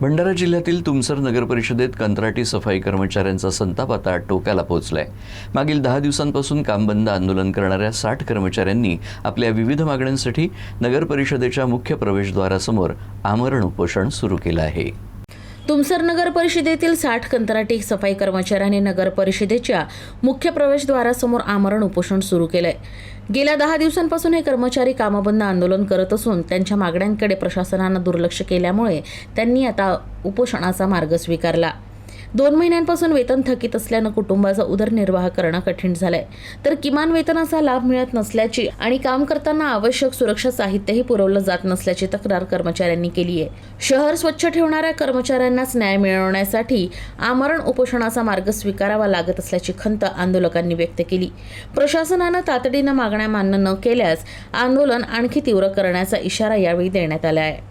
भंडारा जिल्ह्यातील तुमसर नगर परिषदेत कंत्राटी सफाई कर्मचाऱ्यांचा संताप आता टोकाला पोहोचलाय। मागील 10 दिवसांपासून काम बंद आंदोलन करणाऱ्या 60 कर्मचाऱ्यांनी आपल्या विविध मागण्यांसाठी नगर परिषदेच्या मुख्य प्रवेशद्वारासमोर आमरण उपोषण सुरू केलं आहे। तुमसर नगर परिषदेतील 60 कंत्राटी सफाई कर्मचाऱ्यांनी नगर परिषदेच्या मुख्य प्रवेशद्वारासमोर आमरण उपोषण सुरू केलंय। गेल्या 10 दिवसांपासून हे कर्मचारी कामबंद आंदोलन करत असून त्यांच्या मागण्यांकडे प्रशासनानं दुर्लक्ष केल्यामुळे त्यांनी आता उपोषणाचा मार्ग स्वीकारला। 2 महिन्यांपासून वेतन थकीत असल्यानं कुटुंबाचा उदरनिर्वाह करणं कठीण झालंय, तर किमान वेतनाचा लाभ मिळत नसल्याची आणि काम करताना आवश्यक सुरक्षा साहित्यही पुरवलं जात नसल्याची तक्रार कर्मचाऱ्यांनी केली आहे। शहर स्वच्छ ठेवणाऱ्या कर्मचाऱ्यांनाच न्याय मिळवण्यासाठी आमरण उपोषणाचा मार्ग स्वीकारावा लागत असल्याची खंत आंदोलकांनी व्यक्त केली। प्रशासनानं तातडीनं मागण्या मान्य न केल्यास आंदोलन आणखी तीव्र करण्याचा इशारा यावेळी देण्यात आला आहे।